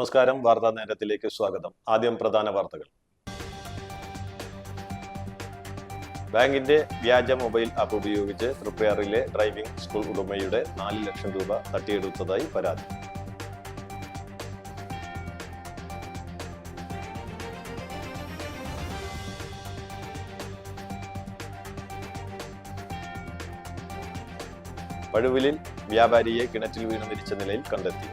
നമസ്കാരം. വാർത്താ നേരത്തിലേക്ക് സ്വാഗതം. ആദ്യം പ്രധാന വാർത്തകൾ. ബാങ്കിന്റെ വ്യാജ മൊബൈൽ ആപ്പ് ഉപയോഗിച്ച് തൃപ്പയാറിലെ ഡ്രൈവിംഗ് സ്കൂൾ ഉടമയുടെ 4 ലക്ഷം രൂപ തട്ടിയെടുത്തതായി പരാതി. പഴുവിലിൽ വ്യാപാരിയെ കിണറ്റിൽ വീണ് മരിച്ച നിലയിൽ കണ്ടെത്തി.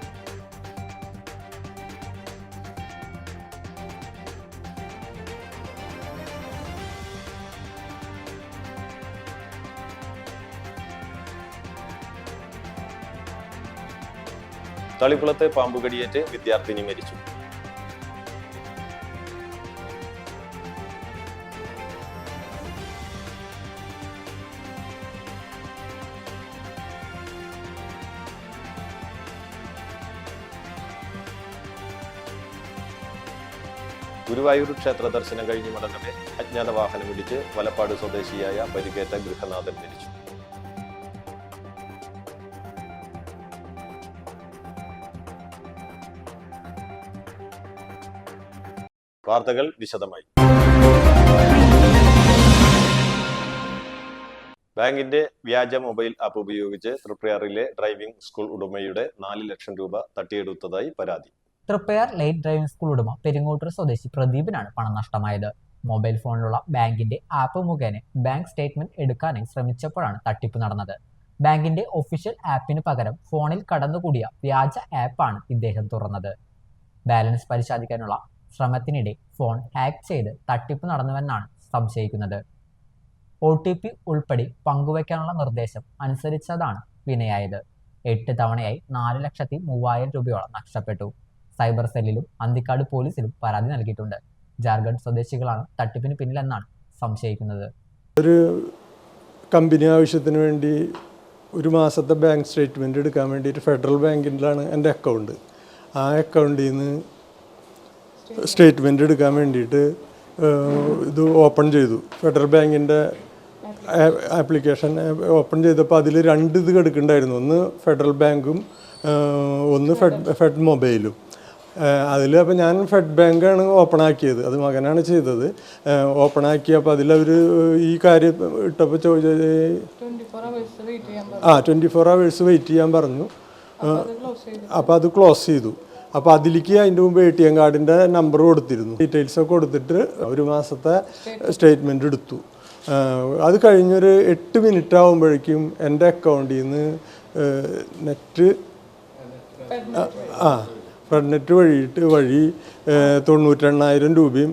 തളിക്കുളത്ത് പാമ്പുകടിയേറ്റ് വിദ്യാർത്ഥിനി മരിച്ചു. ഗുരുവായൂർ ക്ഷേത്ര ദർശനം കഴിഞ്ഞ് മടങ്ങവെ അജ്ഞാത വാഹനമിടിച്ച് വലപ്പാട് സ്വദേശിയായ പരിക്കേറ്റ ഗൃഹനാഥൻ മരിച്ചു. വാർത്തകൾ വിശദമായി. ബാങ്കിന്റെ വ്യാജ മൊബൈൽ ആപ്പ് ഉപയോഗിച്ച് തൃപ്പയാറിലെ ഡ്രൈവിംഗ് സ്കൂൾ ഉടമയുടെ 4 ലക്ഷം രൂപ തട്ടിയെടുത്തതായി പരാതി. തൃപ്പയാർ ലൈറ്റ് ഡ്രൈവിംഗ് സ്കൂൾ ഉടമ പെരിങ്ങോട്ടൂർ സ്വദേശി പ്രദീപിനാണ് പണം നഷ്ടമായത്. മൊബൈൽ ഫോണിലുള്ള ബാങ്കിന്റെ ആപ്പ് മുഖേന ബാങ്ക് സ്റ്റേറ്റ്മെന്റ് എടുക്കാനായി ശ്രമിച്ചപ്പോഴാണ് തട്ടിപ്പ് നടന്നത്. ബാങ്കിന്റെ ഒഫീഷ്യൽ ആപ്പിന് പകരം ഫോണിൽ കടന്നുകൂടിയ വ്യാജ ആപ്പാണ് ഇദ്ദേഹം തുറന്നത്. ബാലൻസ് പരിശോധിക്കാനുള്ള ശ്രമത്തിനിടെ ഫോൺ ഹാക്ക് ചെയ്ത് തട്ടിപ്പ് നടന്നുവെന്നാണ് സംശയിക്കുന്നത്. OTP ഉൾപ്പെടെ പങ്കുവയ്ക്കാനുള്ള നിർദ്ദേശം അനുസരിച്ചതാണ് വിനയായത്. 8 തവണയായി 4,03,000 രൂപയോളം നഷ്ടപ്പെട്ടു. സൈബർ സെല്ലിലും അന്തിക്കാട് പോലീസിലും പരാതി നൽകിയിട്ടുണ്ട്. ജാർഖണ്ഡ് സ്വദേശികളാണ് തട്ടിപ്പിന് പിന്നിലെന്നാണ് സംശയിക്കുന്നത്. ഒരു കമ്പനി ആവശ്യത്തിന് വേണ്ടി ഒരു മാസത്തെ ബാങ്ക് സ്റ്റേറ്റ്മെൻറ്റ് എടുക്കാൻ വേണ്ടിയിട്ട് ഫെഡറൽ ബാങ്കിലാണ് എൻ്റെ അക്കൗണ്ട്. ആ അക്കൗണ്ടിൽ നിന്ന് സ്റ്റേറ്റ്മെൻറ്റ് എടുക്കാൻ വേണ്ടിയിട്ട് ഇത് ഓപ്പൺ ചെയ്തു. ഫെഡറൽ ബാങ്കിൻ്റെ ആപ്ലിക്കേഷൻ ഓപ്പൺ ചെയ്തപ്പോൾ അതിൽ 2 ഇത് കിടക്കുന്നുണ്ടായിരുന്നു. ഒന്ന് ഫെഡറൽ ബാങ്കും ഒന്ന് ഫെഡ് മൊബൈലും. അതിൽ അപ്പോൾ ഞാൻ ഫെഡ് ബാങ്കാണ് ഓപ്പൺ ആക്കിയത്. അത് മകനാണ് ചെയ്തത്. ഓപ്പൺ ആക്കിയപ്പോൾ അതിലവർ ഈ കാര്യം ഇട്ടപ്പോൾ 24 hours വെയിറ്റ് ചെയ്യാൻ പറഞ്ഞു. അപ്പോൾ അത് ക്ലോസ് ചെയ്തു. അപ്പോൾ അതിലേക്ക് അതിൻ്റെ മുമ്പ് ATM കാർഡിൻ്റെ നമ്പർ കൊടുത്തിരുന്നു. ഡീറ്റെയിൽസൊക്കെ കൊടുത്തിട്ട് ഒരു മാസത്തെ സ്റ്റേറ്റ്മെൻറ്റ് എടുത്തു. അത് കഴിഞ്ഞൊരു 8 മിനിറ്റ് ആകുമ്പോഴേക്കും എൻ്റെ അക്കൗണ്ടിൽ നിന്ന് ഫെഡ്നെറ്റ് വഴി 98,000 രൂപയും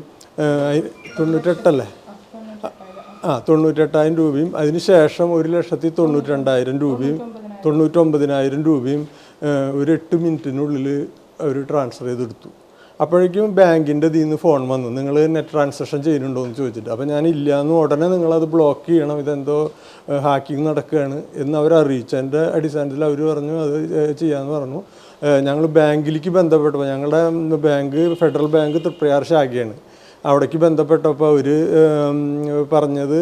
98,000 രൂപയും അതിന് ശേഷം 1,92,000 രൂപയും 99,000 രൂപയും ഒരു 8 മിനിറ്റിനുള്ളിൽ അവർ ട്രാൻസ്ഫർ ചെയ്തെടുത്തു. അപ്പോഴേക്കും ബാങ്കിൻ്റെ ഇതിൽ നിന്ന് ഫോൺ വന്നു, നിങ്ങൾ നെറ്റ് ട്രാൻസാക്ഷൻ ചെയ്യുന്നുണ്ടോ എന്ന് ചോദിച്ചിട്ട്. അപ്പോൾ ഞാൻ ഇല്ലയെന്ന് ഉടനെ നിങ്ങളത് ബ്ലോക്ക് ചെയ്യണം, ഇതെന്തോ ഹാക്കിങ് നടക്കുകയാണ് എന്ന് അവർ അറിയിച്ചതിൻ്റെ അടിസ്ഥാനത്തിൽ അവർ പറഞ്ഞു അത് ചെയ്യാമെന്ന് പറഞ്ഞു. ഞങ്ങൾ ബാങ്കിലേക്ക് ബന്ധപ്പെട്ടപ്പോൾ ഞങ്ങളുടെ ബാങ്ക് ഫെഡറൽ ബാങ്ക് തൃപ്പയാർ ശാഖയാണ്. അവിടേക്ക് ബന്ധപ്പെട്ടപ്പോൾ അവർ പറഞ്ഞത്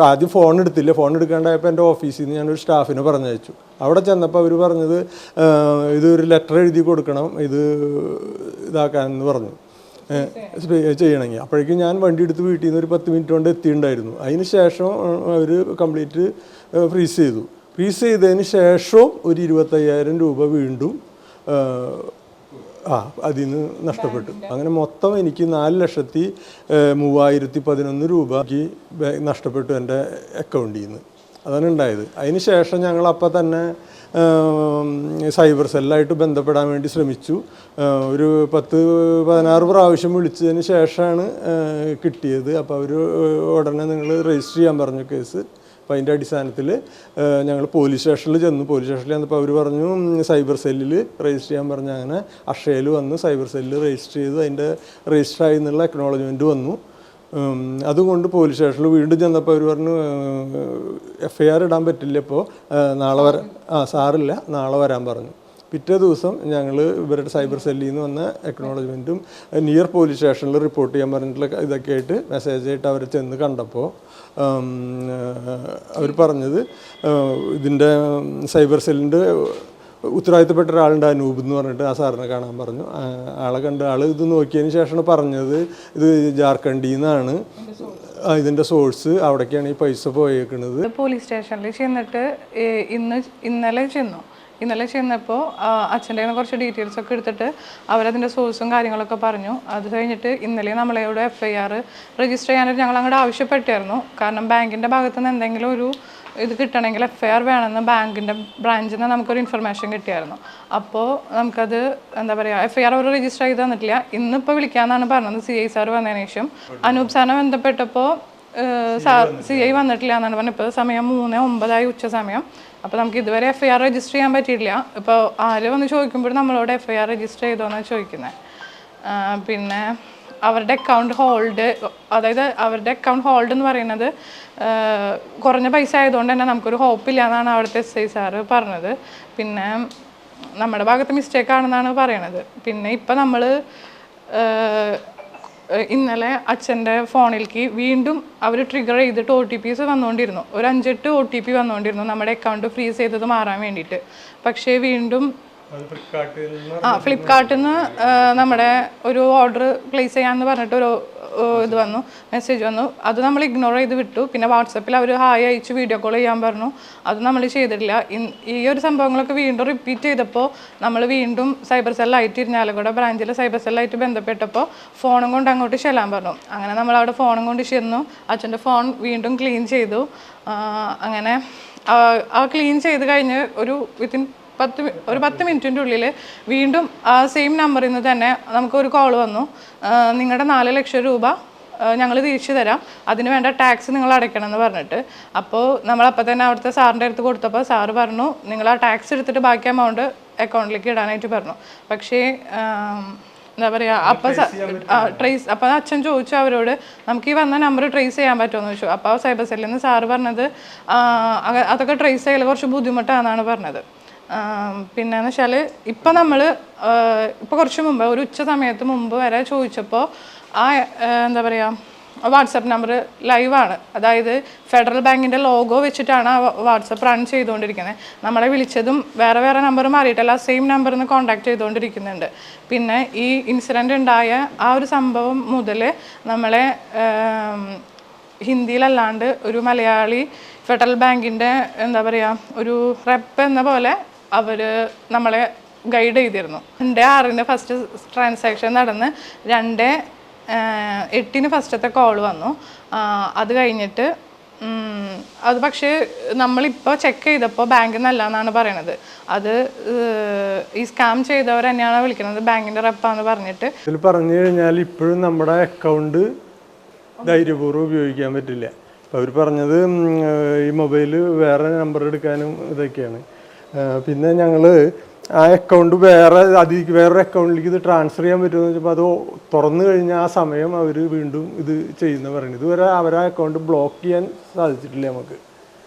ആദ്യം ഫോൺ എടുത്തില്ല. ഫോൺ എടുക്കാണ്ടായപ്പോൾ എൻ്റെ ഓഫീസിൽ നിന്ന് ഞാനൊരു സ്റ്റാഫിനെ പറഞ്ഞയച്ചു. അവിടെ ചെന്നപ്പോൾ അവർ പറഞ്ഞത് ഇതൊരു ലെറ്റർ എഴുതി കൊടുക്കണം, ഇത് ഇതാക്കാനെന്ന് പറഞ്ഞു ചെയ്യണമെങ്കിൽ. അപ്പോഴേക്കും ഞാൻ വണ്ടി എടുത്ത് വീട്ടിൽ നിന്ന് ഒരു 10 മിനിറ്റ് കൊണ്ട് എത്തിയിട്ടുണ്ടായിരുന്നു. അതിന് ശേഷം അവർ കംപ്ലീറ്റ് ഫ്രീസ് ചെയ്തു. ഫ്രീസ് ചെയ്തതിന് ശേഷവും ഒരു 25,000 രൂപ വീണ്ടും അതിൽ നിന്ന് നഷ്ടപ്പെട്ടു. അങ്ങനെ മൊത്തം എനിക്ക് 4,03,011 രൂപയ്ക്ക് നഷ്ടപ്പെട്ടു എൻ്റെ അക്കൗണ്ടിൽ നിന്ന്. അതാണ് ഉണ്ടായത്. അതിന് ശേഷം ഞങ്ങൾ അപ്പം തന്നെ സൈബർ സെല്ലായിട്ട് ബന്ധപ്പെടാൻ വേണ്ടി ശ്രമിച്ചു. ഒരു 10-16 പ്രാവശ്യം വിളിച്ചതിന് ശേഷമാണ് കിട്ടിയത്. അപ്പോൾ അവർ ഉടനെ നിങ്ങൾ രജിസ്റ്റർ ചെയ്യാൻ പറഞ്ഞു കേസ്. അപ്പോൾ അതിൻ്റെ അടിസ്ഥാനത്തിൽ ഞങ്ങൾ പോലീസ് സ്റ്റേഷനിൽ ചെന്നു. പോലീസ് സ്റ്റേഷനിൽ ചെന്നപ്പോൾ അവർ പറഞ്ഞു സൈബർ സെല്ലിൽ രജിസ്റ്റർ ചെയ്യാൻ പറഞ്ഞു. അങ്ങനെ അക്ഷയയിൽ വന്ന് സൈബർ സെല്ലിൽ രജിസ്റ്റർ ചെയ്തു. അതിൻ്റെ രജിസ്റ്റർ ആയി എന്നുള്ള അക്നോളജ്മെൻറ്റ് വന്നു. അതുകൊണ്ട് പോലീസ് സ്റ്റേഷനിൽ വീണ്ടും ചെന്നപ്പോൾ അവർ പറഞ്ഞു FIR ഇടാൻ പറ്റില്ല, ഇപ്പോൾ നാളെ സാറില്ല, നാളെ വരാൻ പറഞ്ഞു. പിറ്റേ ദിവസം ഞങ്ങൾ ഇവരുടെ സൈബർ സെല്ലിൽ നിന്ന് വന്ന അക്നോളജ്മെൻറ്റും നിയർ പോലീസ് സ്റ്റേഷനിൽ റിപ്പോർട്ട് ചെയ്യാൻ പറഞ്ഞിട്ടുള്ള ഇതൊക്കെ ആയിട്ട് മെസ്സേജായിട്ട് അവർ ചെന്ന് കണ്ടപ്പോൾ അവർ പറഞ്ഞത് ഇതിൻ്റെ സൈബർ സെല്ലിൻ്റെ ഉത്തരവാദിത്തപ്പെട്ട ഒരാളുണ്ട്, അനൂപ് എന്ന് പറഞ്ഞിട്ട്, ആ സാറിനെ കാണാൻ പറഞ്ഞു. ആളെ കണ്ട് ആൾ ഇത് നോക്കിയതിന് ശേഷമാണ് പറഞ്ഞത് ഇത് ജാർഖണ്ഡിൽ നിന്നാണ് ഇതിൻ്റെ സോഴ്സ്, അവിടേക്കാണ് ഈ പൈസ പോയേക്കുന്നത്. പോലീസ് സ്റ്റേഷനിൽ ചെന്നിട്ട് ഇന്നലെ ചെന്നപ്പോൾ അച്ഛൻ്റെ കുറച്ച് ഡീറ്റെയിൽസ് ഒക്കെ എടുത്തിട്ട് അവരതിൻ്റെ സോഴ്സും കാര്യങ്ങളൊക്കെ പറഞ്ഞു. അത് കഴിഞ്ഞിട്ട് ഇന്നലെ നമ്മളോട് FIR രജിസ്റ്റർ ചെയ്യാനായിട്ട് ഞങ്ങൾ അങ്ങോട്ട് ആവശ്യപ്പെട്ടായിരുന്നു. കാരണം ബാങ്കിൻ്റെ ഭാഗത്തു നിന്ന് എന്തെങ്കിലും ഒരു ഇത് കിട്ടണമെങ്കിൽ FIR വേണമെന്ന് ബാങ്കിൻ്റെ ബ്രാഞ്ചിൽ നിന്ന് നമുക്കൊരു ഇൻഫർമേഷൻ കിട്ടിയായിരുന്നു. അപ്പോൾ നമുക്കത് എന്താ പറയുക, FIR അവർ രജിസ്റ്റർ ചെയ്ത് തന്നിട്ടില്ല. ഇന്നിപ്പോൾ വിളിക്കാമെന്നാണ് പറഞ്ഞത്. CI സാർ വന്നതിന് ശേഷം അനൂപ് സാറിനെ ബന്ധപ്പെട്ടപ്പോൾ CI വന്നിട്ടില്ല എന്നാണ് പറഞ്ഞത്. ഇപ്പോൾ സമയം 3:09 ഉച്ച സമയം. അപ്പോൾ നമുക്ക് ഇതുവരെ FIR രജിസ്റ്റർ ചെയ്യാൻ പറ്റിയിട്ടില്ല. ഇപ്പോൾ ആര് വന്ന് ചോദിക്കുമ്പോഴും നമ്മളോട് FIR രജിസ്റ്റർ ചെയ്തോന്നാണ് ചോദിക്കുന്നത്. പിന്നെ അവരുടെ അക്കൗണ്ട് ഹോൾഡ്, അതായത് അവരുടെ അക്കൗണ്ട് ഹോൾഡ് എന്ന് പറയുന്നത് കുറഞ്ഞ പൈസ ആയതുകൊണ്ട് തന്നെ നമുക്കൊരു ഹോപ്പില്ല എന്നാണ് അവിടുത്തെ SI സാറ് പറഞ്ഞത്. പിന്നെ നമ്മുടെ ഭാഗത്ത് മിസ്റ്റേക്ക് ആണെന്നാണ് പറയണത്. പിന്നെ ഇപ്പം നമ്മൾ ഇന്നലെ അച്ഛൻ്റെ ഫോണിലേക്ക് വീണ്ടും അവർ ട്രിഗർ ചെയ്തിട്ട് OTPs വന്നുകൊണ്ടിരുന്നു. ഒരു 5-8 OTP വന്നുകൊണ്ടിരുന്നു നമ്മുടെ അക്കൗണ്ട് ഫ്രീസ് ചെയ്തത് മാറാൻ വേണ്ടിയിട്ട്. പക്ഷേ വീണ്ടും ഫ്ലിപ്കാർട്ടിൽ നിന്ന് നമ്മുടെ ഒരു ഓർഡർ പ്ലേസ് ചെയ്യാമെന്ന് പറഞ്ഞിട്ട് ഒരു ഇത് വന്നു, മെസ്സേജ് വന്നു. അത് നമ്മൾ ഇഗ്നോർ ചെയ്ത് വിട്ടു. പിന്നെ വാട്സപ്പിൽ അവർ ഹായ് അയച്ച് വീഡിയോ കോൾ ചെയ്യാൻ പറഞ്ഞു. അത് നമ്മൾ ചെയ്തിട്ടില്ല. ഈ ഒരു സംഭവങ്ങളൊക്കെ വീണ്ടും റിപ്പീറ്റ് ചെയ്തപ്പോൾ നമ്മൾ വീണ്ടും സൈബർ സെല്ലായിട്ട് ഇരിഞ്ഞാലക്കുട ബ്രാഞ്ചിൽ സൈബർ സെല്ലായിട്ട് ബന്ധപ്പെട്ടപ്പോൾ ഫോണും കൊണ്ട് അങ്ങോട്ട് ചെല്ലാൻ പറഞ്ഞു. അങ്ങനെ നമ്മൾ അവിടെ ഫോണും കൊണ്ട് ചെന്നു. അച്ഛൻ്റെ ഫോൺ വീണ്ടും ക്ലീൻ ചെയ്തു. അങ്ങനെ ആ ക്ലീൻ ചെയ്ത് കഴിഞ്ഞ് ഒരു 10 മിനിറ്റിൻ്റെ ഉള്ളിൽ വീണ്ടും ആ സെയിം നമ്പറിൽ നിന്ന് തന്നെ നമുക്കൊരു കോൾ വന്നു. നിങ്ങളുടെ 4 ലക്ഷം രൂപ ഞങ്ങൾ തിരിച്ചു തരാം, അതിന് വേണ്ട ടാക്സ് നിങ്ങൾ അടയ്ക്കണം എന്ന് പറഞ്ഞിട്ട്. അപ്പോൾ നമ്മളപ്പോൾ തന്നെ അവിടുത്തെ സാറിൻ്റെ അടുത്ത് കൊടുത്തപ്പോൾ സാറ് പറഞ്ഞു നിങ്ങൾ ആ ടാക്സ് എടുത്തിട്ട് ബാക്കി എമൗണ്ട് അക്കൗണ്ടിലേക്ക് ഇടാനായിട്ട് പറഞ്ഞു. പക്ഷേ എന്താ പറയുക, അപ്പോൾ അച്ഛൻ ചോദിച്ചു അവരോട് നമുക്ക് ഈ വന്ന നമ്പർ ട്രേസ് ചെയ്യാൻ പറ്റുമോ എന്ന് ചോദിച്ചു. അപ്പോൾ സൈബർ സെല്ലിൽ നിന്ന് സാറ് പറഞ്ഞത് അതൊക്കെ ട്രേസ് ചെയ്യൽ കുറച്ച് ബുദ്ധിമുട്ടാണെന്നാണ് പറഞ്ഞത്. പിന്നെയെന്ന് വെച്ചാൽ ഇപ്പം നമ്മൾ ഇപ്പോൾ കുറച്ച് മുമ്പ് ഒരു ഉച്ച സമയത്ത് മുമ്പ് വരെ ചോദിച്ചപ്പോൾ എന്താ പറയുക വാട്സപ്പ് നമ്പർ ലൈവാണ്. അതായത് ഫെഡറൽ ബാങ്കിൻ്റെ ലോഗോ വെച്ചിട്ടാണ് ആ വാട്സപ്പ് റൺ ചെയ്തുകൊണ്ടിരിക്കുന്നത്. നമ്മളെ വിളിച്ചതും വേറെ നമ്പർ മാറിയിട്ടല്ല, സെയിം നമ്പറിൽ നിന്ന് കോൺടാക്ട് ചെയ്തുകൊണ്ടിരിക്കുന്നുണ്ട്. പിന്നെ ഈ ഇൻസിഡൻ്റ് ഉണ്ടായ ആ ഒരു സംഭവം മുതൽ നമ്മളെ ഹിന്ദിയിലല്ലാണ്ട് ഒരു മലയാളി ഫെഡറൽ ബാങ്കിൻ്റെ എന്താ പറയുക ഒരു റെപ്പ് എന്ന പോലെ അവർ നമ്മളെ ഗൈഡ് ചെയ്തിരുന്നു. 2/6 ഫസ്റ്റ് ട്രാൻസാക്ഷൻ നടന്ന് 2/8 ഫസ്റ്റത്തെ കോൾ വന്നു. അത് കഴിഞ്ഞിട്ട് അത് പക്ഷേ നമ്മളിപ്പോൾ ചെക്ക് ചെയ്തപ്പോൾ ബാങ്കിൽ നിന്നല്ല എന്നാണ് പറയണത്. അത് ഈ സ്കാം ചെയ്തവർ തന്നെയാണ് വിളിക്കുന്നത്, ബാങ്കിൻ്റെ റെപ്പാന്ന് പറഞ്ഞിട്ട്. ഇതിൽ പറഞ്ഞു കഴിഞ്ഞാൽ ഇപ്പോഴും നമ്മുടെ അക്കൗണ്ട് ധൈര്യപൂർവ്വം ഉപയോഗിക്കാൻ പറ്റില്ല. അപ്പോൾ അവർ പറഞ്ഞത് ഈ മൊബൈൽ വേറെ നമ്പർ എടുക്കാനും ഇതൊക്കെയാണ്. പിന്നെ ഞങ്ങൾ ആ അക്കൗണ്ട് വേറൊരു അക്കൗണ്ടിലേക്ക് ഇത് ട്രാൻസ്ഫർ ചെയ്യാൻ പറ്റുമെന്ന് വെച്ചപ്പോൾ അത് തുറന്നു കഴിഞ്ഞാൽ ആ സമയം അവർ വീണ്ടും ഇത് ചെയ്യുന്ന പറയുന്നത്. ഇതുവരെ അവരാ അക്കൗണ്ട് ബ്ലോക്ക് ചെയ്യാൻ സാധിച്ചിട്ടില്ല നമുക്ക്.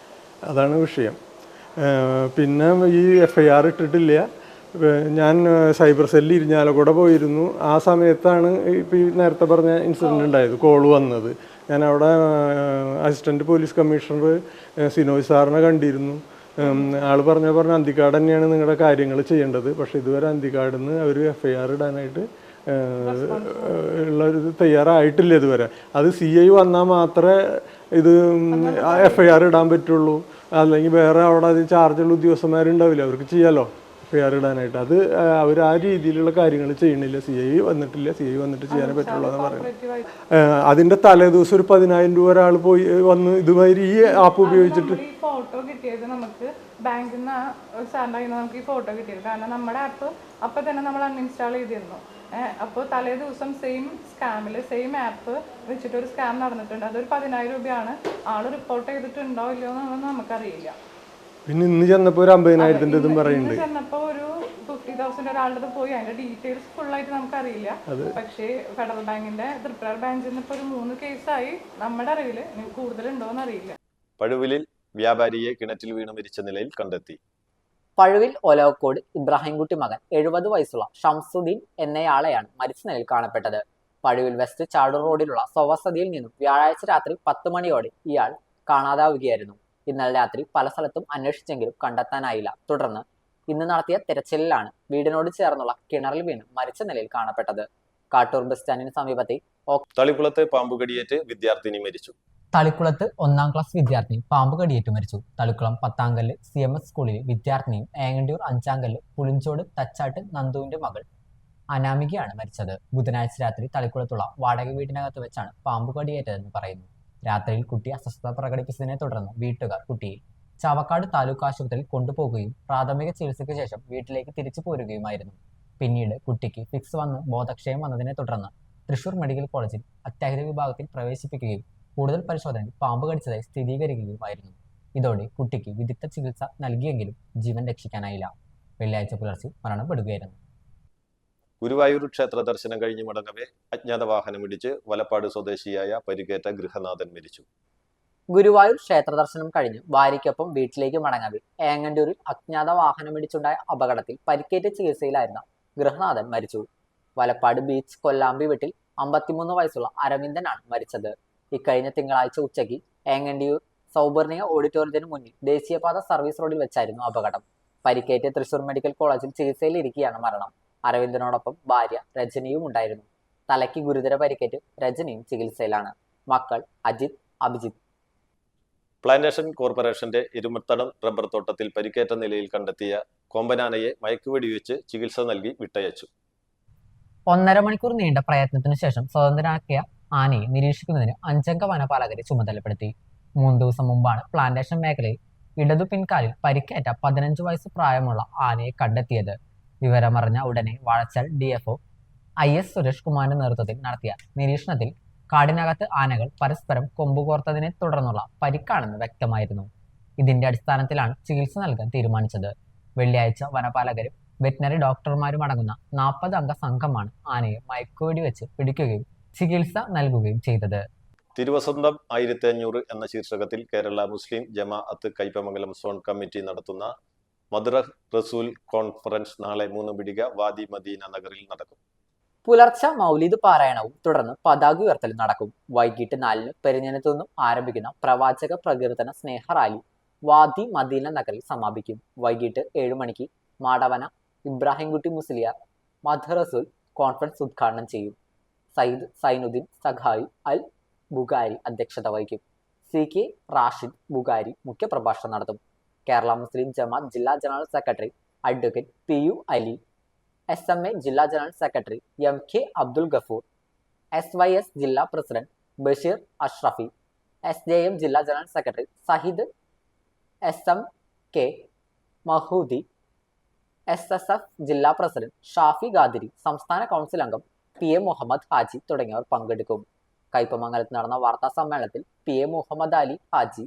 അതാണ് വിഷയം. പിന്നെ ഈ FIR ഇട്ടിട്ടില്ല. ഞാൻ സൈബർ സെല്ലിൽ ഇരിഞ്ഞാലക്കുട പോയിരുന്നു. ആ സമയത്താണ് ഇപ്പോൾ ഈ നേരത്തെ പറഞ്ഞ ഇൻസിഡൻറ്റ് ഉണ്ടായത്, കോള് വന്നത്. ഞാൻ അവിടെ അസിസ്റ്റൻറ്റ് പോലീസ് കമ്മീഷണർ സിനോജ് സാറിനെ കണ്ടിരുന്നു. ആൾ പറഞ്ഞ അന്തിക്കാട് തന്നെയാണ് നിങ്ങളുടെ കാര്യങ്ങൾ ചെയ്യേണ്ടത്. പക്ഷേ ഇതുവരെ അന്തിക്കാട് നിന്ന് അവർ FIR ഇടാനായിട്ട് ഉള്ളൊരു തയ്യാറായിട്ടില്ല ഇതുവരെ. അത് CI വന്നാൽ മാത്രമേ ഇത് FIR ഇടാൻ പറ്റുള്ളൂ. അല്ലെങ്കിൽ വേറെ അവിടെ അത് ചാർജുള്ള ഉദ്യോഗസ്ഥന്മാരുണ്ടാവില്ല, അവർക്ക് ചെയ്യാമല്ലോ FIR ഇടാനായിട്ട്. അത് അവർ ആ രീതിയിലുള്ള കാര്യങ്ങൾ ചെയ്യണില്ല. CI വന്നിട്ടില്ല, CI വന്നിട്ട് ചെയ്യാനേ പറ്റുള്ളൂ എന്ന് പറയുന്നത്. അതിൻ്റെ തലേദിവസം ഒരു 10,000 രൂപ ഒരാൾ പോയി വന്ന് ഇതുമാതിരി ഈ ആപ്പ് ഉപയോഗിച്ചിട്ട് ഫോട്ടോ കിട്ടിയത് നമുക്ക് ബാങ്കിൽ നിന്ന് സാറിൻ്റെ കയ്യിൽ നിന്ന് നമുക്ക് ഈ ഫോട്ടോ കിട്ടിയത്. കാരണം നമ്മുടെ ആപ്പ് അപ്പം തന്നെ നമ്മൾ അൺഇൻസ്റ്റാൾ ചെയ്തിരുന്നു. അപ്പോൾ തലേ ദിവസം സെയിം സ്കാമിൽ സെയിം ആപ്പ് വെച്ചിട്ട് ഒരു സ്കാം നടന്നിട്ടുണ്ട്. അതൊരു 10,000 രൂപയാണ്. ആൾ റിപ്പോർട്ട് ചെയ്തിട്ടുണ്ടോ ഇല്ലയോ എന്നുള്ളത് നമുക്കറിയില്ല. പിന്നെ ഇന്ന് ചെന്നപ്പോൾ ഒരു 50,000 ഇതും പറയുന്നുണ്ട്. ചെന്നപ്പോൾ ഒരു 50,000 ഒരാളുടെ പോയി. അതിന്റെ ഡീറ്റെയിൽസ് ഫുള്ളായിട്ട് നമുക്കറിയില്ല. പക്ഷേ ഫെഡറൽ ബാങ്കിന്റെ ത്രിപുര ബ്രാഞ്ചിൽ നിന്ന് ഇപ്പോൾ ഒരു 3 കേസായി നമ്മുടെ അറിവിൽ. കൂടുതലുണ്ടോന്ന് അറിയില്ല. പഴുവിലിൽ വ്യാപാരിയെ കിണറ്റിൽ വീണ് മരിച്ച നിലയിൽ കണ്ടെത്തി. പഴുവിൽ ഒലവക്കോട് ഇബ്രാഹിംകുട്ടി മകൻ 70 വയസ്സുള്ള ഷംസുദ്ദീൻ എന്നയാളെയാണ് മരിച്ച നിലയിൽ കാണപ്പെട്ടത്. പഴുവിൽ വെസ്റ്റ് ചാടൂർ റോഡിലുള്ള സ്വവസതിയിൽ നിന്നും വ്യാഴാഴ്ച രാത്രി 10 മണിയോടെ ഇയാൾ കാണാതാവുകയായിരുന്നു. ഇന്നലെ രാത്രി പല സ്ഥലത്തും അന്വേഷിച്ചെങ്കിലും കണ്ടെത്താനായില്ല. തുടർന്ന് ഇന്ന് നടത്തിയ തിരച്ചിലിലാണ് വീടിനോട് ചേർന്നുള്ള കിണറിൽ വീണ് മരിച്ച നിലയിൽ കാണപ്പെട്ടത്. കാട്ടൂർ ബസ് സ്റ്റാൻഡിന് സമീപത്തെ തളിക്കുളത്ത് പാമ്പുകടിയേറ്റ് വിദ്യാർത്ഥിനി മരിച്ചു. തളിക്കുളത്ത് 1ാം ക്ലാസ് വിദ്യാർത്ഥിനി പാമ്പ് കടിയേറ്റ് മരിച്ചു. തളിക്കുളം 10ാംകല്ല് CMS സ്കൂളിലെ വിദ്യാർത്ഥിനിയും ഏങ്ങണ്ടിയൂർ 5ാംകല്ല് പുളിഞ്ചോട് തച്ചാട്ട് നന്ദുവിന്റെ മകൾ അനാമികയാണ് മരിച്ചത്. ബുധനാഴ്ച രാത്രി തളിക്കുളത്തുള്ള വാടക വീട്ടിനകത്ത് വെച്ചാണ് പാമ്പ് കടിയേറ്റതെന്ന് പറയുന്നു. രാത്രിയിൽ കുട്ടി അസ്വസ്ഥത പ്രകടിപ്പിച്ചതിനെ തുടർന്ന് വീട്ടുകാർ കുട്ടിയെ ചാവക്കാട് താലൂക്ക് ആശുപത്രിയിൽ കൊണ്ടുപോകുകയും പ്രാഥമിക ചികിത്സയ്ക്ക് ശേഷം വീട്ടിലേക്ക് തിരിച്ചു പോരുകയുമായിരുന്നു. പിന്നീട് കുട്ടിക്ക് ഫിക്സ് വന്ന് ബോധക്ഷയം വന്നതിനെ തുടർന്ന് തൃശൂർ മെഡിക്കൽ കോളേജിൽ അത്യാഹിത വിഭാഗത്തിൽ പ്രവേശിപ്പിക്കുകയും കൂടുതൽ പരിശോധനയിൽ പാമ്പ് കടിച്ചതായി സ്ഥിരീകരിക്കുകയുമായിരുന്നു. ഇതോടെ കുട്ടിക്ക് വിദഗ്ധ ചികിത്സ നൽകിയെങ്കിലും ജീവൻ രക്ഷിക്കാനായില്ല. വെള്ളിയാഴ്ച പുലർച്ചെ മരണപ്പെടുകയായിരുന്നു. ഗുരുവായൂർ ക്ഷേത്ര ദർശനം കഴിഞ്ഞ് മടങ്ങവേ അജ്ഞാത വാഹനമിടിച്ച് വലപ്പാട് സ്വദേശിയായ പരിക്കേറ്റ ഗൃഹനാഥൻ മരിച്ചു. ഗുരുവായൂർ ക്ഷേത്ര ദർശനം കഴിഞ്ഞ് ഭാര്യയ്ക്കൊപ്പം വീട്ടിലേക്ക് മടങ്ങവേ ഏങ്ങണ്ടൂരിൽ അജ്ഞാത വാഹനമിടിച്ചുണ്ടായ അപകടത്തിൽ പരിക്കേറ്റ് ചികിത്സയിലായിരുന്ന ഗൃഹനാഥൻ മരിച്ചു. വലപ്പാട് ബീച്ച് കൊല്ലാമ്പി വീട്ടിൽ 53 വയസ്സുള്ള അരവിന്ദനാണ് മരിച്ചത്. ഇക്കഴിഞ്ഞ തിങ്കളാഴ്ച ഉച്ചയ്ക്ക് ഏങ്ങണ്ടിയൂർ സൗപർണിക ഓഡിറ്റോറിയത്തിന് മുന്നിൽ ദേശീയപാത സർവീസ് റോഡിൽ വെച്ചായിരുന്നു അപകടം. പരിക്കേറ്റ് തൃശൂർ മെഡിക്കൽ കോളേജിൽ ചികിത്സയിലിരിക്കെയാണ് മരണം. അരവിന്ദനോടൊപ്പം ഭാര്യ രജനിയും ഉണ്ടായിരുന്നു. തലയ്ക്ക് ഗുരുതര പരിക്കേറ്റ് രജനിയും ചികിത്സയിലാണ്. മക്കൾ അജിത്, അഭിജിത്ത്. പ്ലാന്റേഷൻ കോർപ്പറേഷന്റെ ഇരുമത്തടം റബ്ബർ തോട്ടത്തിൽ പരിക്കേറ്റ നിലയിൽ കണ്ടെത്തിയ കൊമ്പനാനയെ മയക്കുവെടിവെച്ച് ചികിത്സ നൽകി വിട്ടയച്ചു. 1.5 മണിക്കൂർ നീണ്ട പ്രയത്നത്തിനു ശേഷം സ്വതന്ത്രനാക്കിയ ആനയെ നിരീക്ഷിക്കുന്നതിന് 5 അംഗ വനപാലകരെ ചുമതലപ്പെടുത്തി. 3 ദിവസം മുമ്പാണ് പ്ലാന്റേഷൻ മേഖലയിൽ ഇടതു പിൻകാലിൽ പരിക്കേറ്റ 15 വയസ്സ് പ്രായമുള്ള ആനയെ കണ്ടെത്തിയത്. വിവരമറിഞ്ഞ ഉടനെ വാഴച്ചാൽ DFO IS സുരേഷ് കുമാറിന്റെ നേതൃത്വത്തിൽ നടത്തിയ നിരീക്ഷണത്തിൽ കാടിനകത്ത് ആനകൾ പരസ്പരം കൊമ്പുകോർത്തതിനെ തുടർന്നുള്ള പരിക്കാണെന്ന് വ്യക്തമായിരുന്നു. ഇതിന്റെ അടിസ്ഥാനത്തിലാണ് ചികിത്സ നൽകാൻ തീരുമാനിച്ചത്. വെള്ളിയാഴ്ച വനപാലകരും വെറ്റിനറി ഡോക്ടർമാരും അടങ്ങുന്ന 40 അംഗ സംഘമാണ് ആനയെ മയക്കുവെടി വെച്ച് പിടിക്കുകയും ചികിത്സ നൽകുകയും ചെയ്തത്. തിരുവസന്തം 1500 എന്ന ശീർഷകത്തിൽ കേരള മുസ്ലിം ജമാഅത്ത് കയ്പമംഗലം സോൺ കമ്മിറ്റി നടത്തുന്ന മദ്റ റസൂൽ കോൺഫറൻസ് നാളെ 3 പിടിക വാദി മദീന നഗറിൽ നടക്കും. പുലർച്ചെ മൗലിദ് പാരായണവും തുടർന്ന് പതാക ഉയർത്തലും നടക്കും. വൈകിട്ട് 4-ന് പെരിഞ്ഞനത്തു നിന്നും ആരംഭിക്കുന്ന പ്രവാചക പ്രകീർത്തന സ്നേഹ റാലി വാദി മദീന നഗറിൽ സമാപിക്കും. വൈകിട്ട് 7 മണിക്ക് മാടവന ഇബ്രാഹിംകുട്ടി മുസ്ലിയാർ മദ്റ റസൂൽ കോൺഫറൻസ് ഉദ്ഘാടനം ചെയ്യും. സയ്യിദ് സൈനുദ്ദീൻ സഖായി അൽ ബുഖാരി അധ്യക്ഷത വഹിക്കും. CK റാഷിദ് ബുഖാരി മുഖ്യപ്രഭാഷണം നടത്തും. കേരള മുസ്ലിം ജമാഅത്ത് ജില്ലാ general secretary advocate PU Ali, SMA ജില്ലാ general secretary MK Abdul Gafoor, SYS ജില്ലാ പ്രസിഡന്റ് ബഷീർ അഷ്റഫി, SJM ജില്ലാ general secretary Sayyid SMK മഹൂദി, SSF ജില്ലാ പ്രസിഡന്റ് ഷാഫി ഖാദിരി, സംസ്ഥാന കൗൺസിൽ അംഗം PA മുഹമ്മദ് ഹാജി തുടങ്ങിയവർ പങ്കെടുക്കും. കയ്പമംഗലത്ത് നടന്ന വാർത്താ സമ്മേളനത്തിൽ PA Muhammad Ali Haji,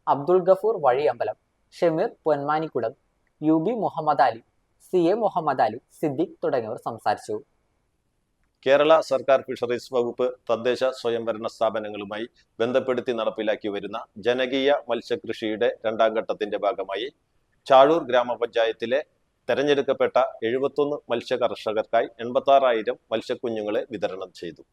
Abdul Gafoor വഴിയമ്പലം, Shameer Ponmanikkudam, UB Muhammad Ali, CA Muhammad Ali, Siddique തുടങ്ങിയവർ സംസാരിച്ചു. കേരള സർക്കാർ ഫിഷറീസ് വകുപ്പ് തദ്ദേശ സ്വയംഭരണ സ്ഥാപനങ്ങളുമായി ബന്ധപ്പെടുത്തി നടപ്പിലാക്കി വരുന്ന ജനകീയ മത്സ്യകൃഷിയുടെ 2ാം ഘട്ടത്തിന്റെ ഭാഗമായി ചാഴൂർ ഗ്രാമപഞ്ചായത്തിലെ തെരഞ്ഞെടുക്കപ്പെട്ട 71 മത്സ്യ കർഷകർക്കായി 86,000 മത്സ്യക്കുഞ്ഞുങ്ങളെ വിതരണം ചെയ്തു.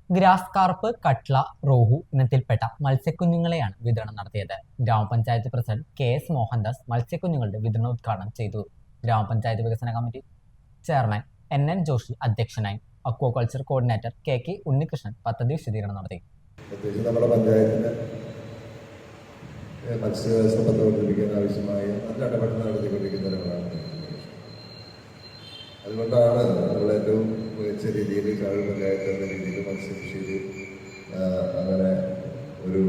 ഗ്രാസ് കാർപ്പ്, കട്ട്ല, റോഹു ഇനത്തിൽപ്പെട്ട മത്സ്യക്കുഞ്ഞുങ്ങളെയാണ് വിതരണം നടത്തിയത്. ഗ്രാമപഞ്ചായത്ത് പ്രസിഡന്റ് KS മോഹൻദാസ് മത്സ്യക്കുഞ്ഞുങ്ങളുടെ വിതരണോദ്ഘാടനം ചെയ്തു. ഗ്രാമപഞ്ചായത്ത് വികസന കമ്മിറ്റി ചെയർമാൻ NN ജോഷി അധ്യക്ഷനായി. അക്വാകൾച്ചർ കോർഡിനേറ്റർ KK ഉണ്ണികൃഷ്ണൻ പദ്ധതി വിശദീകരണം നടത്തി. നമ്മുടെ പഞ്ചായത്തിന് മത്സ്യസമ്പത്ത് വർദ്ധിപ്പിക്കാൻ ആവശ്യമായ നല്ല ഇടപെടൽ നടത്തിക്കൊണ്ടിരിക്കുന്നവരാണ്. അതുകൊണ്ടാണ് നമ്മൾ ഏറ്റവും മികച്ച രീതിയിൽ ചാഴൂർ പഞ്ചായത്ത് എന്ന രീതിയിൽ മത്സ്യകൃഷിയിൽ അങ്ങനെ ഒരു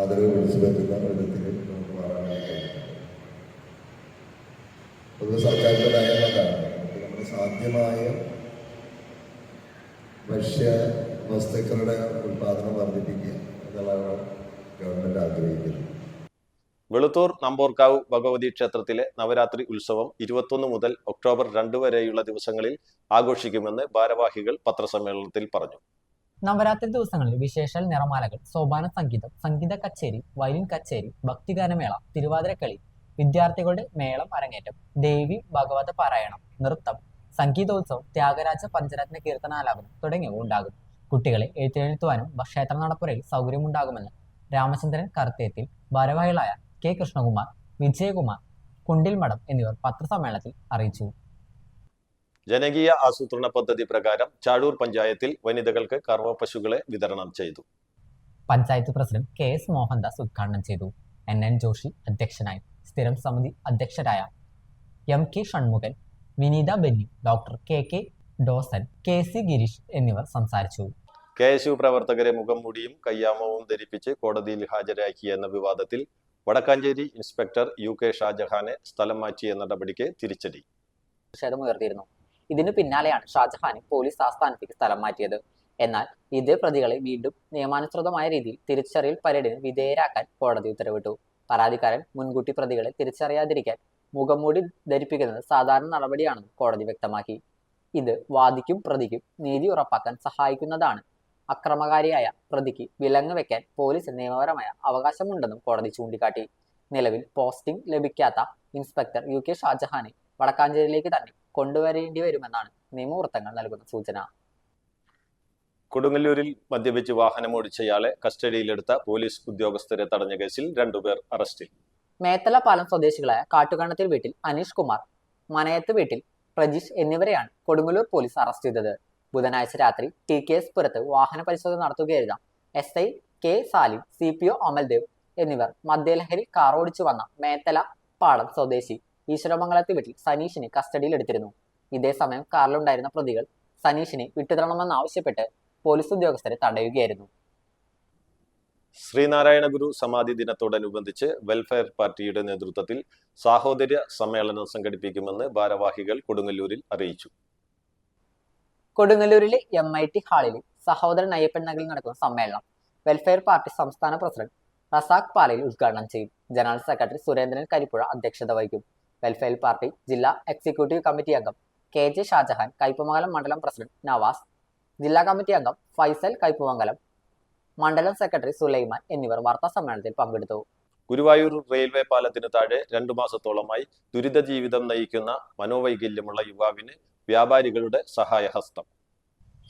ആദരവ് വിളിച്ചു പറ്റുന്ന വിധത്തിൽ നമുക്ക് മാറാനായി കഴിയും. പൊതുവെ സർക്കാരിൻ്റെ നയങ്ങളാണ് നമ്മുടെ സാധ്യമായ ഭക്ഷ്യ വസ്തുക്കളുടെ ഉൽപാദനം വർദ്ധിപ്പിക്കുക എന്നുള്ളതാണ് ഗവൺമെന്റ് ആഗ്രഹിക്കുന്നത്. വെളുത്തൂർ നമ്പോർക്കാവ് ഭഗവതി ക്ഷേത്രത്തിലെ നവരാത്രി ഉത്സവം 21 മുതൽ ഒക്ടോബർ 2 വരെയുള്ള ദിവസങ്ങളിൽ ആഘോഷിക്കുമെന്ന് ഭാരവാഹികൾ പത്രസമ്മേളനത്തിൽ പറഞ്ഞു. നവരാത്രി ദിവസങ്ങളിൽ വിശേഷാൽ നിറമാലകൾ, സോപാന സംഗീതം, സംഗീത കച്ചേരി, വയലിൻ കച്ചേരി, ഭക്തിഗാനമേള, തിരുവാതിരക്കളി, വിദ്യാർത്ഥികളുടെ മേളം അരങ്ങേറ്റം, ദേവി ഭാഗവത പാരായണം, നൃത്തം, സംഗീതോത്സവം, ത്യാഗരാജ പഞ്ചരത്ന കീർത്തനാലാപനം തുടങ്ങിയവ ഉണ്ടാകും. കുട്ടികളെ എഴുത്തിനെഴുത്തുവാനും ക്ഷേത്ര നടപ്പുരയിൽ സൗകര്യമുണ്ടാകുമെന്ന് രാമചന്ദ്രൻ കർത്തേത്തിൽ ഭാരവാഹികളായ K കൃഷ്ണകുമാർ, വിജയകുമാർ, കുണ്ടിൽമഠം എന്നിവർ പത്രസമ്മേളനത്തിൽ അറിയിച്ചു. ജനകീയ ആസൂത്രണ പദ്ധതി പ്രകാരം ചാഴൂർ പഞ്ചായത്തിൽ വനിതകൾക്ക് കറവ പശുക്കളെ വിതരണം ചെയ്തു. പഞ്ചായത്ത് പ്രസിഡന്റ് KS മോഹൻദാസ് ഉദ്ഘാടനം ചെയ്തു. NN ജോഷി അധ്യക്ഷനായി. സ്ഥിരം സമിതി അധ്യക്ഷരായ MK Shanmughan, Vineetha Benny, doctor KK Dawson, KC Girish എന്നിവർ സംസാരിച്ചു. KSU പ്രവർത്തകരെ മുഖം മൂടിയും കയ്യാമവും ധരിപ്പിച്ച് കോടതിയിൽ ഹാജരാക്കിയെന്ന വിവാദത്തിൽ വടക്കാഞ്ചേരി ഇൻസ്പെക്ടർ UK ഷാജഹാനെ സ്ഥലം മാറ്റിയ നടപടിക്ക് തിരിച്ചടി. പ്രതിഷേധമുയർത്തിയിരുന്നു. ഇതിനു പിന്നാലെയാണ് ഷാജഹാനെ പോലീസ് ആസ്ഥാനത്തേക്ക് സ്ഥലം മാറ്റിയത്. എന്നാൽ ഇതേ പ്രതികളെ വീണ്ടും നിയമാനുസൃതമായ രീതിയിൽ തിരിച്ചറിയൽ പരേഡിന് വിധേയരാക്കാൻ കോടതി ഉത്തരവിട്ടു. പരാതിക്കാരൻ മുൻകൂട്ടി പ്രതികളെ തിരിച്ചറിയാതിരിക്കാൻ മുഖംമൂടി ധരിപ്പിക്കുന്നത് സാധാരണ നടപടിയാണെന്ന് കോടതി വ്യക്തമാക്കി. ഇത് വാദിക്കും പ്രതിക്കും നീതി ഉറപ്പാക്കാൻ സഹായിക്കുന്നതാണ്. അക്രമകാരിയായ പ്രതിക്ക് വിലങ്ങ് വെക്കാൻ പോലീസിന് നിയമപരമായ അവകാശമുണ്ടെന്നും കോടതി ചൂണ്ടിക്കാട്ടി. നിലവിൽ പോസ്റ്റിംഗ് ലഭിക്കാത്ത ഇൻസ്പെക്ടർ UK ഷാജഹാനെ വടക്കാഞ്ചേരിയിലേക്ക് തന്നെ കൊണ്ടുവരേണ്ടി വരുമെന്നാണ് നിയമവൃത്തങ്ങൾ നൽകുന്ന സൂചന. കൊടുങ്ങല്ലൂരിൽ മദ്യപിച്ച് വാഹനമോടിച്ചയാളെ കസ്റ്റഡിയിലെടുത്ത പോലീസ് ഉദ്യോഗസ്ഥരെ തടഞ്ഞ കേസിൽ 2 പേർ അറസ്റ്റിൽ. മേത്തല പാലം സ്വദേശികളായ കാട്ടുകണ്ണത്തിൽ വീട്ടിൽ അനീഷ് കുമാർ, മനയത്ത് വീട്ടിൽ പ്രജീഷ് എന്നിവരെയാണ് കൊടുങ്ങല്ലൂർ പോലീസ് അറസ്റ്റ് ചെയ്തത്. ബുധനാഴ്ച രാത്രി TKS പുരത്ത് വാഹന പരിശോധന നടത്തുകയായിരുന്ന SI K Salim, CPO Amaldev എന്നിവർ മദ്യലഹരി കാർ ഓടിച്ചു വന്ന മേത്തല പാടം സ്വദേശി ഈശ്വരമംഗലത്ത് വീട്ടിൽ സനീഷിനെ കസ്റ്റഡിയിലെടുത്തിരുന്നു. ഇതേസമയം കാറിലുണ്ടായിരുന്ന പ്രതികൾ സനീഷിനെ വിട്ടുതരണമെന്നാവശ്യപ്പെട്ട് പോലീസ് ഉദ്യോഗസ്ഥരെ തടയുകയായിരുന്നു. ശ്രീനാരായണ ഗുരു സമാധി ദിനത്തോടനുബന്ധിച്ച് വെൽഫെയർ പാർട്ടിയുടെ നേതൃത്വത്തിൽ സാഹോദര്യ സമ്മേളനം സംഘടിപ്പിക്കുമെന്ന് ഭാരവാഹികൾ കൊടുങ്ങല്ലൂരിൽ അറിയിച്ചു. കൊടുങ്ങല്ലൂരിലെ MIT ഹാളിൽ സഹോദരൻ അയ്യപ്പൻ നഗറിൽ നടക്കുന്ന സമ്മേളനം വെൽഫെയർ പാർട്ടി സംസ്ഥാന പ്രസിഡന്റ് റസാഖ് പാലയിൽ ഉദ്ഘാടനം ചെയ്യും. ജനറൽ സെക്രട്ടറി സുരേന്ദ്രൻ കരിപ്പുഴ അധ്യക്ഷത വഹിക്കും. വെൽഫെയർ പാർട്ടി ജില്ലാ എക്സിക്യൂട്ടീവ് കമ്മിറ്റി അംഗം KJ ഷാജഹാൻ, കയ്പമംഗലം മണ്ഡലം പ്രസിഡന്റ് നവാസ്, ജില്ലാ കമ്മിറ്റി അംഗം ഫൈസൽ കയ്പമംഗലം, മണ്ഡലം സെക്രട്ടറി സുലൈമാൻ എന്നിവർ വാർത്താ സമ്മേളനത്തിൽ പങ്കെടുത്തു. ഗുരുവായൂർ റെയിൽവേ പാലത്തിന് താഴെ 2 മാസത്തോളമായി ദുരിത ജീവിതം നയിക്കുന്ന മനോവൈകല്യമുള്ള യുവാവിന് വ്യാപാരികളുടെ സഹായഹസ്തം.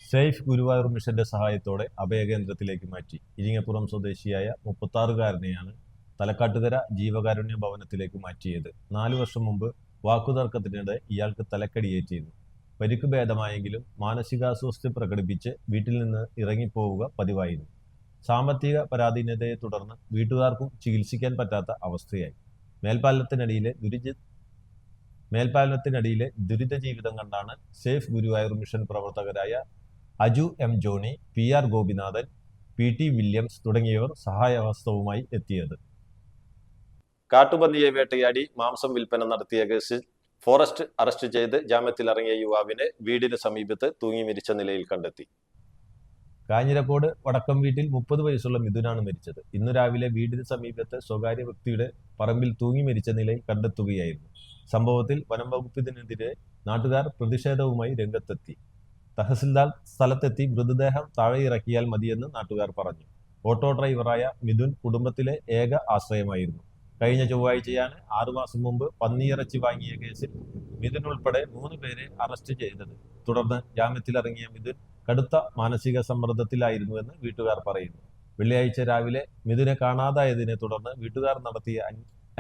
സേഫ് ഗുരുവായൂർ മിഷന്റെ സഹായത്തോടെ അഭയകേന്ദ്രത്തിലേക്ക് മാറ്റി. ഇരിങ്ങപ്പുറം സ്വദേശിയായ 36-കാരനെയാണ് തലക്കാട്ടുകര ജീവകാരുണ്യ ഭവനത്തിലേക്ക് മാറ്റിയത്. 4 വർഷം മുമ്പ് വാക്കുതർക്കത്തിനിടെ ഇയാൾക്ക് തലക്കടിയേറ്റിരുന്നു. പരിക്ക് ഭേദമായെങ്കിലും മാനസികാസ്വാസ്ഥ്യം പ്രകടിപ്പിച്ച് വീട്ടിൽ നിന്ന് ഇറങ്ങിപ്പോവുക പതിവായിരുന്നു. സാമ്പത്തിക പരാധീനതയെ തുടർന്ന് വീട്ടുകാർക്കും ചികിത്സിക്കാൻ പറ്റാത്ത അവസ്ഥയായി. മേൽപ്പാലത്തിനടിയിലെ ദുരിത ജീവിതം കണ്ടാണ് സേഫ് ഗുരുവായൂർ മിഷൻ പ്രവർത്തകരായ Aju M Johnny, PR Gopinathan, PT Williams തുടങ്ങിയവർ സഹായഹസ്തവുമായി എത്തിയത്. കാട്ടുപന്നിയെ വേട്ടയാടി മാംസം വിൽപ്പന നടത്തിയ കേസിൽ ഫോറസ്റ്റ് അറസ്റ്റ് ചെയ്ത് ജാമ്യത്തിലിറങ്ങിയ യുവാവിനെ വീടിന് സമീപത്ത് തൂങ്ങി മരിച്ച നിലയിൽ കണ്ടെത്തി. കാഞ്ഞിരക്കോട് വടക്കം വീട്ടിൽ 30 വയസ്സുള്ള മിഥുനാണ് മരിച്ചത്. ഇന്നു രാവിലെ വീടിന് സമീപത്ത് സ്വകാര്യ വ്യക്തിയുടെ പറമ്പിൽ തൂങ്ങി മരിച്ച നിലയിൽ കണ്ടെത്തുകയായിരുന്നു. സംഭവത്തിൽ വനം വകുപ്പിനെതിരെ നാട്ടുകാർ പ്രതിഷേധവുമായി രംഗത്തെത്തി. തഹസിൽദാർ സ്ഥലത്തെത്തി മൃതദേഹം താഴെ ഇറക്കിയാൽ മതിയെന്ന് നാട്ടുകാർ പറഞ്ഞു. ഓട്ടോ ഡ്രൈവറായ മിഥുൻ കുടുംബത്തിലെ ഏക ആശ്രയമായിരുന്നു. കഴിഞ്ഞ ചൊവ്വാഴ്ചയാണ് 6 മാസം മുമ്പ് പന്നിയിറച്ചി വാങ്ങിയ കേസിൽ മിഥുൻ ഉൾപ്പെടെ 3 പേരെ അറസ്റ്റ് ചെയ്തത്. തുടർന്ന് ജാമ്യത്തിലിറങ്ങിയ മിഥുൻ കടുത്ത മാനസിക സമ്മർദ്ദത്തിലായിരുന്നുവെന്ന് വീട്ടുകാർ പറയുന്നു. വെള്ളിയാഴ്ച രാവിലെ മിഥുനെ കാണാതായതിനെ തുടർന്ന് വീട്ടുകാർ നടത്തിയ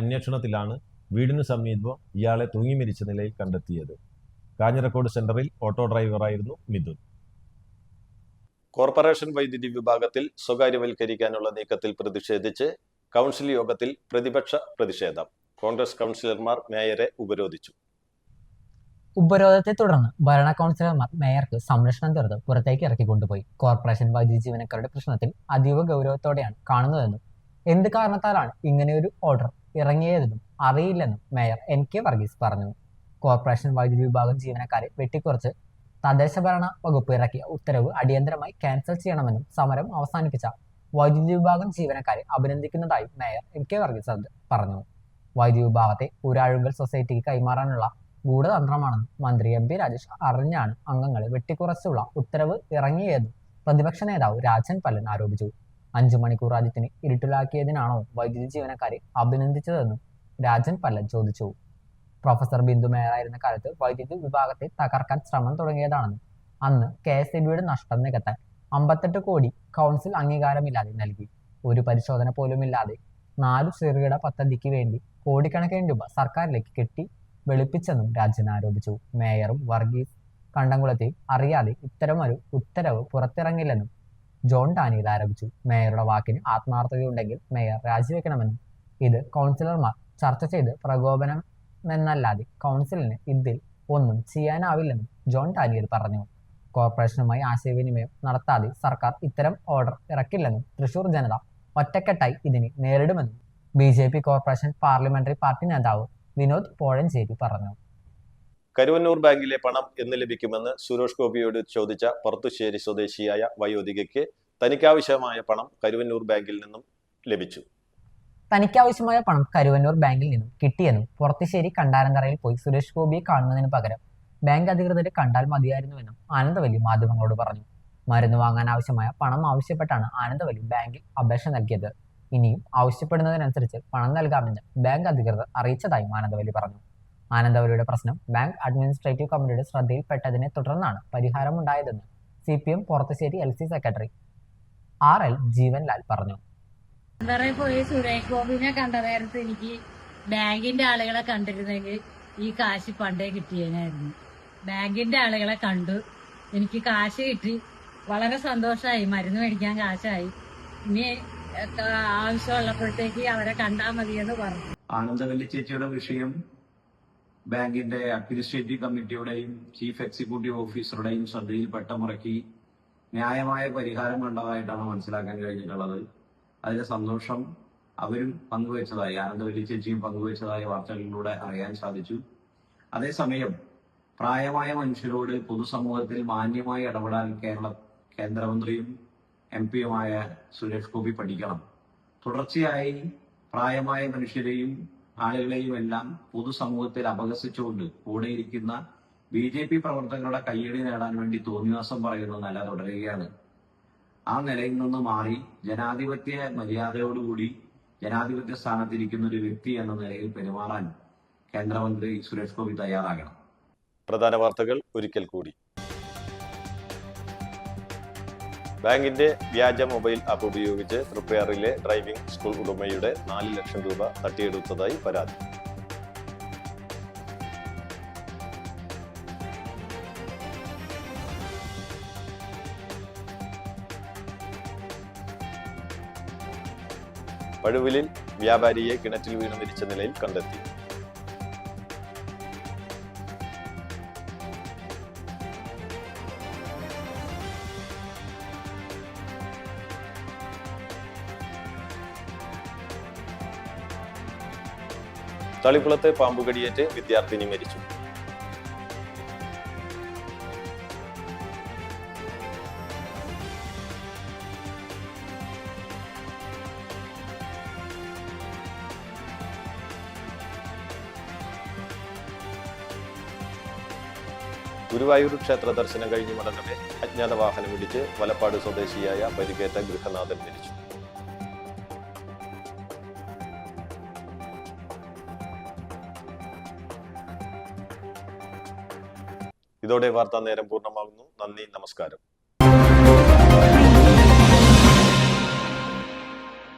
അന്വേഷണത്തിലാണ് വീടിനു സമീപം ഇയാളെ തൂങ്ങി മരിച്ച നിലയിൽ കണ്ടെത്തിയത്. കാഞ്ഞിരക്കോട് സെന്ററിൽ ഓട്ടോ ഡ്രൈവറായിരുന്നു മിഥുൻ. കോർപ്പറേഷൻ വൈദ്യുതി വിഭാഗത്തിൽ സ്വകാര്യവൽക്കരിക്കാനുള്ള നീക്കത്തിൽ പ്രതിഷേധിച്ച് കൗൺസിൽ യോഗത്തിൽ പ്രതിപക്ഷ പ്രതിഷേധം. കോൺഗ്രസ് കൗൺസിലർമാർ മേയറെ ഉപരോധിച്ചു. ഉപരോധത്തെ തുടർന്ന് ഭരണ കൗൺസിലർമാർ മേയർക്ക് സംരക്ഷണം തീർത്ത് പുറത്തേക്ക് ഇറക്കിക്കൊണ്ടുപോയി. കോർപ്പറേഷൻ വൈദ്യുതി ജീവനക്കാരുടെ പ്രശ്നത്തിൽ അതീവ ഗൗരവത്തോടെയാണ് കാണുന്നതെന്നും എന്ത് കാരണത്താലാണ് ഇങ്ങനെയൊരു ഓർഡർ ഇറങ്ങിയതെന്നും അറിയില്ലെന്നും മേയർ NK വർഗീസ് പറഞ്ഞു. കോർപ്പറേഷൻ വൈദ്യുതി വിഭാഗം ജീവനക്കാരെ വെട്ടിക്കുറച്ച് തദ്ദേശഭരണ വകുപ്പ് ഇറക്കിയ ഉത്തരവ് അടിയന്തരമായി ക്യാൻസൽ ചെയ്യണമെന്നും സമരം അവസാനിപ്പിച്ച വൈദ്യുതി വിഭാഗം ജീവനക്കാരെ അഭിനന്ദിക്കുന്നതായി മേയർ NK വർഗീസ് പറഞ്ഞു. വൈദ്യുതി വിഭാഗത്തെ ഊരാഴുങ്കൽ സൊസൈറ്റിക്ക് കൈമാറാനുള്ള ഗൂഢതന്ത്രമാണെന്നും മന്ത്രി MP രാജേഷ് അറിഞ്ഞാണ് അംഗങ്ങളെ വെട്ടിക്കുറച്ചുള്ള ഉത്തരവ് ഇറങ്ങിയതെന്നും പ്രതിപക്ഷ നേതാവ് രാജൻ പല്ലൻ ആരോപിച്ചു. 5 മണിക്കൂർ രാജ്യത്തിന് ഇരുട്ടിലാക്കിയതിനാണോ വൈദ്യുതി ജീവനക്കാരെ അഭിനന്ദിച്ചതെന്നും രാജൻ പല്ലൻ ചോദിച്ചു. പ്രൊഫസർ ബിന്ദു മേയറായിരുന്ന കാലത്ത് വൈദ്യുതി വിഭാഗത്തെ തകർക്കാൻ ശ്രമം തുടങ്ങിയതാണെന്നും അന്ന് KSEBിയുടെ നഷ്ടം നികത്താൻ 58 കോടി കൗൺസിൽ അംഗീകാരമില്ലാതെ നൽകി. ഒരു പരിശോധന പോലുമില്ലാതെ 4 ചെറുകിട പദ്ധതിക്ക് വേണ്ടി കോടിക്കണക്കിന് രൂപ സർക്കാരിലേക്ക് കെട്ടി വെളുപ്പിച്ചെന്നും രാജൻ ആരോപിച്ചു. മേയറും വർഗീസ് കണ്ടംകുളത്തെയും അറിയാതെ ഇത്തരമൊരു ഉത്തരവ് പുറത്തിറങ്ങില്ലെന്നും ജോൺ ഡാനിയൽ ആരോപിച്ചു. മേയറുടെ വാക്കിന് ആത്മാർത്ഥതയുണ്ടെങ്കിൽ മേയർ രാജിവെക്കണമെന്നും ഇത് കൗൺസിലർമാർ ചർച്ച ചെയ്ത് പ്രകോപനമെന്നല്ലാതെ കൗൺസിലിന് ഇതിൽ ഒന്നും ചെയ്യാനാവില്ലെന്നും ജോൺ ഡാനിയൽ പറഞ്ഞു. കോർപ്പറേഷനുമായി ആശയവിനിമയം നടത്താതെ സർക്കാർ ഇത്തരം ഓർഡർ ഇറക്കില്ലെന്നും തൃശൂർ ജനത ഒറ്റക്കെട്ടായി ഇതിനെ നേരിടുമെന്നും BJP കോർപ്പറേഷൻ പാർലമെന്ററി പാർട്ടി നേതാവ് വിനോദ് പോഴഞ്ചേരി പറഞ്ഞു. കരുവന്നൂർ ബാങ്കിലെ പണം എന്ന് ലഭിക്കുമെന്ന് സുരേഷ് ഗോപിയോട് ചോദിച്ച പറത്തുശ്ശേരി സ്വദേശിയായ വയോധികയ്ക്ക് തനിക്കാവശ്യമായ പണം കരുവന്നൂർ ബാങ്കിൽ നിന്നും ലഭിച്ചു. തനിക്കാവശ്യമായ പണം കരുവന്നൂർ ബാങ്കിൽ നിന്നും കിട്ടിയെന്നും പുറത്തുശ്ശേരി കണ്ടാരന്തറയിൽ പോയി സുരേഷ് ഗോപിയെ കാണുന്നതിന് പകരം ബാങ്ക് അധികൃതരെ കണ്ടാൽ മതിയായിരുന്നുവെന്നും ആനന്ദവല്ലി മാധ്യമങ്ങളോട് പറഞ്ഞു. മരുന്ന് വാങ്ങാൻ ആവശ്യമായ പണം ആവശ്യപ്പെട്ടാണ് ആനന്ദവല്ലി ബാങ്കിൽ അപേക്ഷ നൽകിയത്. ഇനിയും ആവശ്യപ്പെടുന്നതിനനുസരിച്ച് പണം നൽകാമെന്ന് ബാങ്ക് അധികൃതർ അറിയിച്ചതായും ആനന്ദവല്ലി പറഞ്ഞു. ആനന്ദവല്ലിയുടെ പ്രശ്നം ബാങ്ക് അഡ്മിനിസ്ട്രേറ്റീവ് കമ്മിറ്റിയുടെ ശ്രദ്ധയിൽപ്പെട്ടതിനെ തുടർന്നാണ് പരിഹാരമുണ്ടായതെന്ന് CPM Purathussery LC secretary RL Jeevanlal പറഞ്ഞു. പോയി സുരേഷ് ഗോപിനെ കണ്ട നേരത്ത് എനിക്ക് ബാങ്കിന്റെ ആളുകളെ കണ്ടിരുന്നെങ്കിൽ ഈ കാശ് പണ്ടേ കിട്ടിയേനായിരുന്നു. ബാങ്കിന്റെ ആളുകളെ കണ്ടു, എനിക്ക് കാശ് കിട്ടി, വളരെ സന്തോഷമായി. മരുന്ന് മേടിക്കാൻ കാശായി. ഇനി ആവശ്യമുള്ളപ്പോഴത്തേക്ക് അവരെ കണ്ടാൽ മതിയെന്ന് പറഞ്ഞു. ആനന്ദവല്ലി ചേച്ചിയുടെ വിഷയം ബാങ്കിന്റെ അഡ്മിനിസ്ട്രേറ്റീവ് കമ്മിറ്റിയുടെയും ചീഫ് എക്സിക്യൂട്ടീവ് ഓഫീസറുടെയും ശ്രദ്ധയിൽപ്പെട്ട മുറയ്ക്ക് ന്യായമായ പരിഹാരം കണ്ടതായിട്ടാണ് മനസ്സിലാക്കാൻ കഴിഞ്ഞിട്ടുള്ളത്. അതിന്റെ സന്തോഷം അവരും പങ്കുവച്ചതായി, ആനന്ദവല്ലി ചേച്ചിയും പങ്കുവച്ചതായി വാർത്തകളിലൂടെ അറിയാൻ സാധിച്ചു. അതേസമയം പ്രായമായ മനുഷ്യരോട് പൊതുസമൂഹത്തിൽ മാന്യമായി ഇടപെടാൻ കേന്ദ്രമന്ത്രിയും MP-യുമായ സുരേഷ് ഗോപി പഠിക്കണം. തുടർച്ചയായി പ്രായമായ മനുഷ്യരെയും ആളുകളെയും എല്ലാം പൊതുസമൂഹത്തിൽ അപഹസിച്ചുകൊണ്ട് കൂടെയിരിക്കുന്ന BJP പ്രവർത്തകരുടെ കയ്യടി നേടാൻ വേണ്ടി തോന്നിവാസം പറയുന്ന നില തുടരുകയാണ്. ആ നിലയിൽ നിന്ന് മാറി ജനാധിപത്യ മര്യാദയോടുകൂടി ജനാധിപത്യ സ്ഥാനത്തിരിക്കുന്ന ഒരു വ്യക്തി എന്ന നിലയിൽ പെരുമാറാൻ കേന്ദ്രമന്ത്രി സുരേഷ് ഗോപി തയ്യാറാകണം. പ്രധാന വാർത്തകൾ ഒരിക്കൽ കൂടി. ബാങ്കിന്റെ വ്യാജ മൊബൈൽ ആപ്പ് ഉപയോഗിച്ച് തൃപ്പയാറിലെ ഡ്രൈവിംഗ് സ്കൂൾ ഉടമയുടെ 4 ലക്ഷം രൂപ തട്ടിയെടുത്തതായി പരാതി. പഴുവിലിൽ വ്യാപാരിയെ കിണറ്റിൽ വീണ് മരിച്ച നിലയിൽ കണ്ടെത്തി. തളിക്കുളത്ത് പാമ്പുകടിയേറ്റ് വിദ്യാർത്ഥിനി മരിച്ചു. ഗുരുവായൂർ ക്ഷേത്ര ദർശനം കഴിഞ്ഞ് മടങ്ങവെ അജ്ഞാത വാഹനമിടിച്ച് വലപ്പാട് സ്വദേശിയായ പരിക്കേറ്റ ഗൃഹനാഥൻ മരിച്ചു. ഇതോടെ വാർത്താ നേരം പൂർണ്ണമാകുന്നു. നന്ദി, നമസ്കാരം.